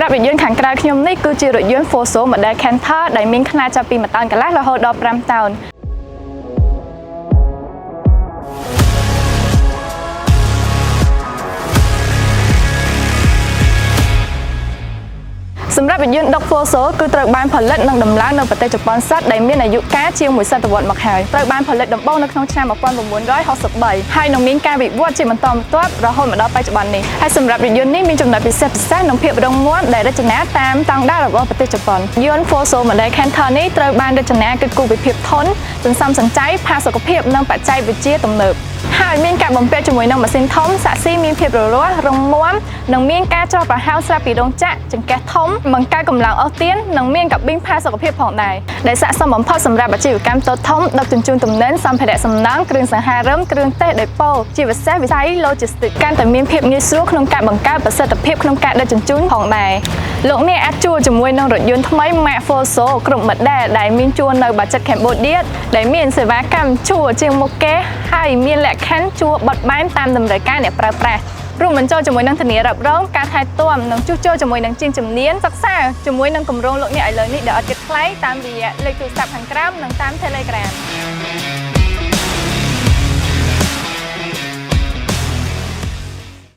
រាប់រថយន្តខាងក្រៅខ្ញុំនេះគឺជារថយន្ត Fuso Model Canter ដែលមានขนาดចាប់ពី1 តោនកន្លះរហូតដល់5 តោនសម្រាប់រថយន្តដុក Fuso គឺត្រូវបានផលិតនិងដំឡើងនៅប្រទេសជប៉ុនសិតដែលមានអាយុកាលជាង1 សតវត្សរ៍មកហើយត្រូវបានផលិតដំបូងនៅក្នុងឆ្នាំ1963ហើយនឹងមានការវិវត្តជាបន្តបន្ទាប់រហូតមកដល់បច្ចុប្បន្ននេះហើយសម្រាប់រថយន្តនេះមានចំណុចពិសេសនិងភាពរឹងមាំដែលរចនាតាមស្តង់ដាររបស់ប្រទេសជប៉ុនយន្ត Fuso Model Canter នេះត្រូវបានរចនាគិតគូរពីភាពធន់សន្សំសំចៃផាសុកភាពនិងបច្ចេកវិទ្យាទំនើបហើយមានការបំពាក់ជាមួយនឹងម៉ាស៊ីនធំសាក់ស៊ីមានភាពរលាស់រឹងមាំនិងមានការច្រោះប្រហោងស្រាប់ពីរោងចក្រចង្កេះធំបង្កើនកម្លាំងអូសទាននិងមានកាប៊ីនផាសុកភាពផងដែរដែលស័ក្តិសមបំផុតសម្រាប់អាជីវកម្មតូចធំដឹកជញ្ជូនទំនិញសម្ភារៈសំណង់គ្រឿងសង្ហារិមគ្រឿងទេសដេប៉ូជាពិសេសវិស័យ Logistics កាន់តែមានភាពងាយស្រួលក្នុងការបង្កើតប្រសិទ្ធភាពក្នុងការដឹកជញ្ជូនផងដែរលោកអ្នកអាចជួលជាមួយនឹងរថយន្តថ្មី Max Fuso គ្រប់ model ដែលមានជួលនៅបាចិត្ត Cambodia ដែលមានសេវាកម្មជួលជាងមុខគេហើយមានលក្ខខណ្ឌជួលបត់បែនតាមតម្រូវការអ្នកប្រើប្រាស់រួមបញ្ចូលជាមួយនឹងធានារ៉ាប់រងការថែទាំនិងជួសជុលជាមួយនឹងជាងជំនាញសិក្សាជាមួយនឹងគម្រោងលោកអ្នកឥឡូវនេះដែលអត់គិតថ្លៃតាមរយៈលេខទូរស័ព្ទខាងក្រោមនិងតាម Telegram